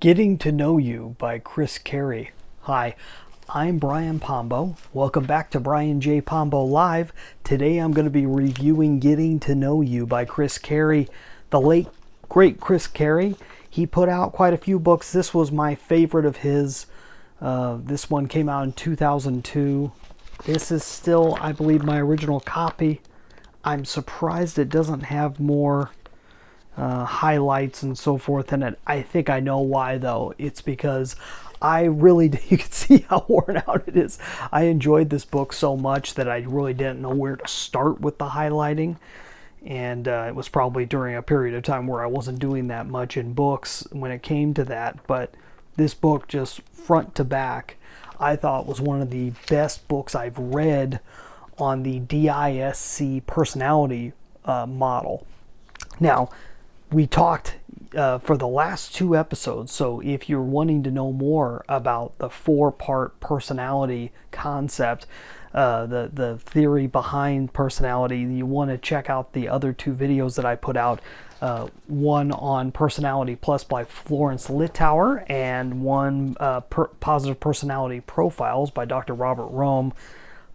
Getting to Know You by Chris Carey. Hi, I'm Brian Pombo. Welcome back to Brian J. Pombo Live. Today I'm going to be reviewing Getting to Know You by Chris Carey. The late, great Chris Carey. He put out quite a few books. This was my favorite of his. This one came out in 2002. This is still, I believe, my original copy. I'm surprised it doesn't have more highlights and so forth in it. I think I know why, though. It's because I really, you can see how worn out it is. I enjoyed this book so much that I really didn't know where to start with the highlighting. And it was probably during a period of time where I wasn't doing that much in books when it came to that. But this book, just front to back, I thought was one of the best books I've read on the DISC personality model. Now, we talked for the last two episodes, so if you're wanting to know more about the four-part personality concept, the theory behind personality, you want to check out the other two videos that I put out, one on Personality Plus by Florence Littauer, and one Positive Personality Profiles by Dr. Robert Rohm.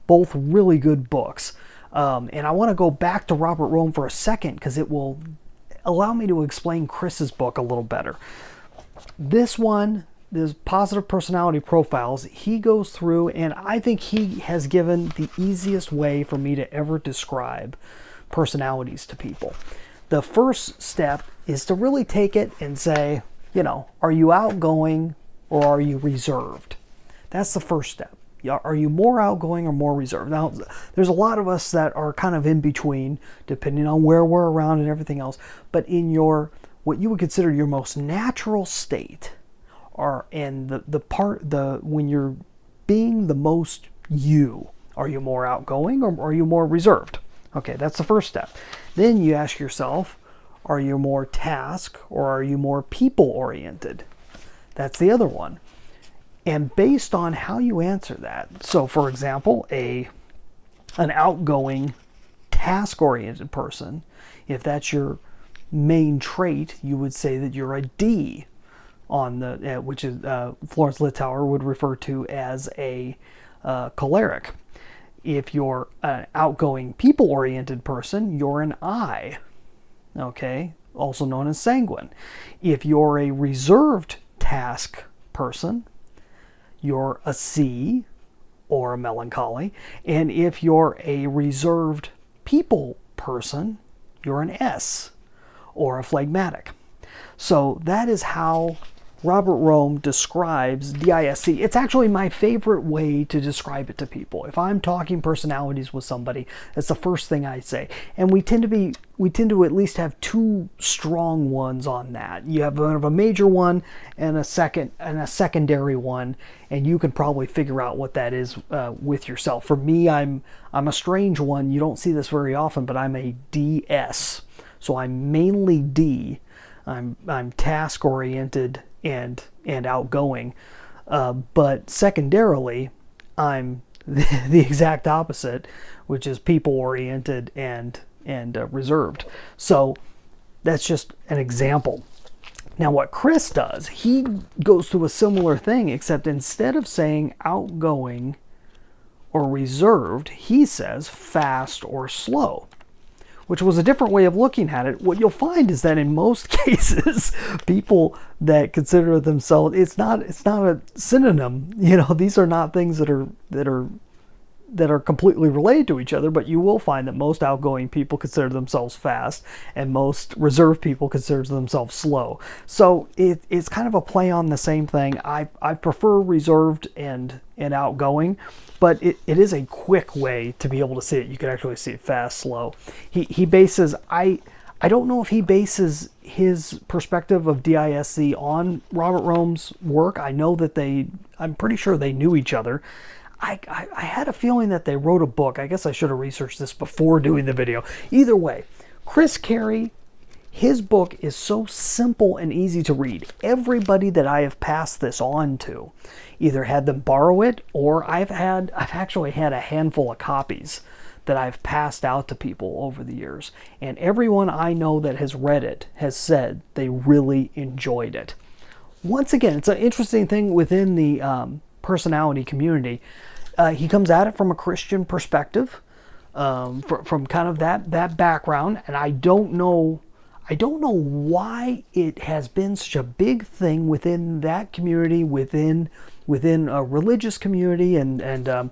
Both really good books. And I want to go back to Robert Rohm for a second because it will allow me to explain Chris's book a little better. This one, this Positive Personality Profiles, he goes through, and I think he has given the easiest way for me to ever describe personalities to people. The first step is to really take it and say, are you outgoing or are you reserved? That's the first step. Are you more outgoing or more reserved? Now, there's a lot of us that are kind of in between, depending on where we're around and everything else. But in your, what you would consider your most natural state, when you're being the most you, are you more outgoing or are you more reserved? Okay, that's the first step. Then you ask yourself, are you more task or are you more people oriented? That's the other one. And based on how you answer that, so for example, an outgoing, task-oriented person, if that's your main trait, you would say that you're a D, on the which is Florence Littauer would refer to as a choleric. If you're an outgoing, people-oriented person, you're an I, okay, also known as sanguine. If you're a reserved task person, you're a C, or a melancholy. And if you're a reserved people person, you're an S, or a phlegmatic. So that is how Robert Rohm describes DISC. It's actually my favorite way to describe it to people. If I'm talking personalities with somebody, that's the first thing I say. And we tend to at least have two strong ones on that. You have a major one and a secondary one, and you can probably figure out what that is with yourself. For me, I'm a strange one. You don't see this very often, but I'm a DS. So I'm mainly D. I'm task oriented and outgoing, but secondarily, I'm the exact opposite, which is people oriented and reserved. So that's just an example. Now, what Chris does, he goes through a similar thing, except instead of saying outgoing or reserved, he says fast or slow, which was a different way of looking at it. What you'll find is that in most cases, people that consider themselves, it's not a synonym. These are not things that are completely related to each other, but you will find that most outgoing people consider themselves fast and most reserved people consider themselves slow. So it's kind of a play on the same thing. I prefer reserved and outgoing, but it is a quick way to be able to see it. You can actually see it fast, slow. He bases, I don't know if he bases his perspective of DISC on Robert Rohm's work. I know that I'm pretty sure they knew each other. I had a feeling that they wrote a book. I guess I should have researched this before doing the video. Either way, Chris Carey, his book is so simple and easy to read. Everybody that I have passed this on to either had them borrow it, or I've actually had a handful of copies that I've passed out to people over the years. And everyone I know that has read it has said they really enjoyed it. once again, it's an interesting thing within the personality community. He comes at it from a Christian perspective, from kind of that background, and I don't know why it has been such a big thing within that community, within a religious community, and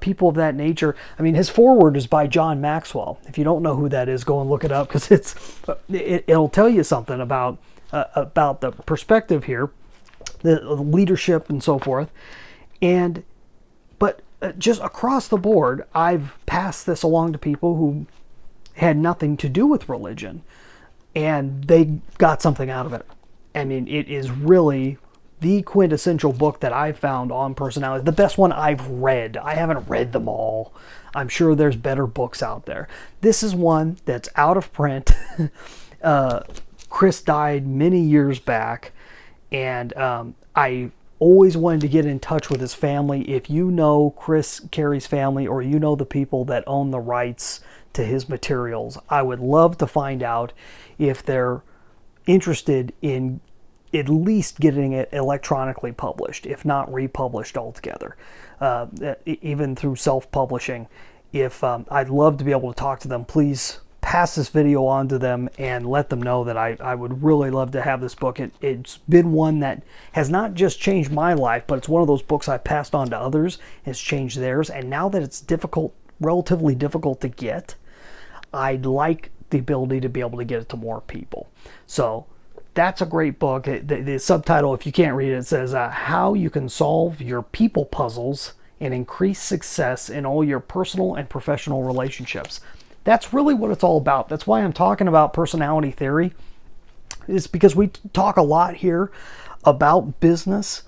people of that nature. I mean, his foreword is by John Maxwell. If you don't know who that is, go and look it up, because it'll tell you something about the perspective here, the leadership and so forth. But just across the board, I've passed this along to people who had nothing to do with religion, and they got something out of it. I mean, it is really the quintessential book that I've found on personality. The best one I've read. I haven't read them all. I'm sure there's better books out there. This is one that's out of print. Chris died many years back, and I always wanted to get in touch with his family. If you know Chris Carey's family, or you know the people that own the rights to his materials, I would love to find out if they're interested in at least getting it electronically published, if not republished altogether, even through self-publishing. If I'd love to be able to talk to them, please pass this video on to them and let them know that I would really love to have this book. It's been one that has not just changed my life, but it's one of those books I've passed on to others. It's changed theirs, and now that it's relatively difficult to get, I'd like the ability to be able to get it to more people. So that's a great book. The subtitle, if you can't read it, says How You Can Solve Your People Puzzles and Increase Success in All Your Personal and Professional Relationships. That's really what it's all about. That's why I'm talking about personality theory. It's because we talk a lot here about business,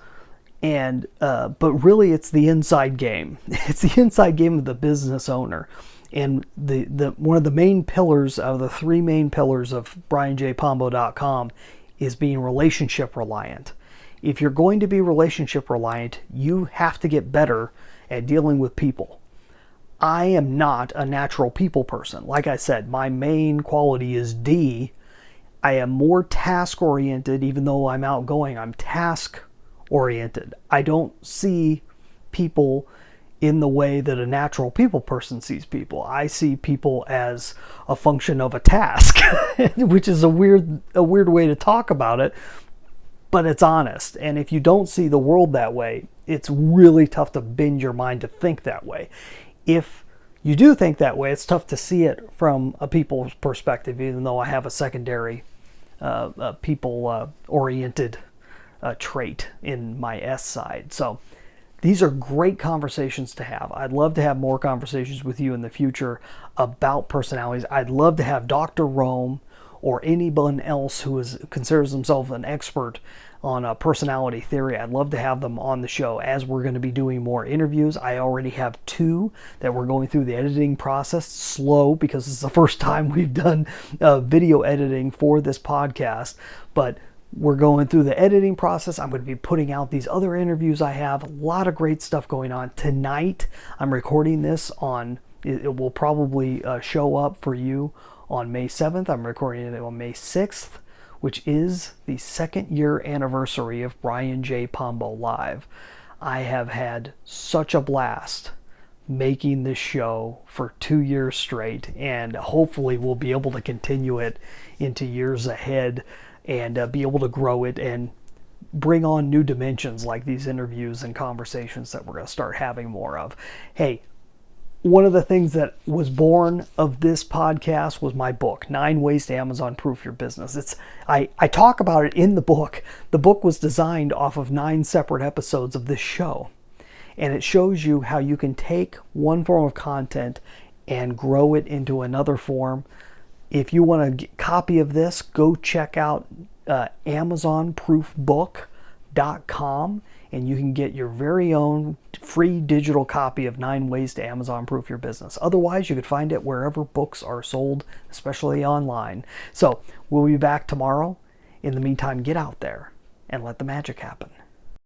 and but really it's the inside game. It's the inside game of the business owner. And the one of the main pillars of the three main pillars of BrianJPombo.com is being relationship reliant. If you're going to be relationship reliant, you have to get better at dealing with people. I am not a natural people person. Like I said, my main quality is D. I am more task oriented. Even though I'm outgoing, I'm task oriented. I don't see people in the way that a natural people person sees people. I see people as a function of a task, which is a weird way to talk about it, but it's honest. And if you don't see the world that way, it's really tough to bend your mind to think that way. If you do think that way, it's tough to see it from a people's perspective, even though I have a secondary people-oriented trait in my S side. So these are great conversations to have. I'd love to have more conversations with you in the future about personalities. I'd love to have Dr. Rome or anyone else who considers themselves an expert on personality theory. I'd love to have them on the show, as we're going to be doing more interviews. I already have 2 that we're going through the editing process. Slow, because it's the first time we've done video editing for this podcast, but we're going through the editing process. I'm going to be putting out these other interviews I have. A lot of great stuff going on. Tonight, I'm recording this on, it will probably show up for you on May 7th. I'm recording it on May 6th, which is the 2nd year anniversary of Brian J. Pombo Live. I have had such a blast making this show for 2 years straight, and hopefully we'll be able to continue it into years ahead, and be able to grow it and bring on new dimensions like these interviews and conversations that we're going to start having more of. Hey, one of the things that was born of this podcast was my book, 9 Ways to Amazon Proof Your Business. I talk about it in the book. The book was designed off of 9 separate episodes of this show. And it shows you how you can take one form of content and grow it into another form. If you want a copy of this, go check out AmazonProofBook.com, and you can get your very own free digital copy of 9 Ways to Amazon Proof Your Business. Otherwise, you could find it wherever books are sold, especially online. So we'll be back tomorrow. In the meantime, get out there and let the magic happen.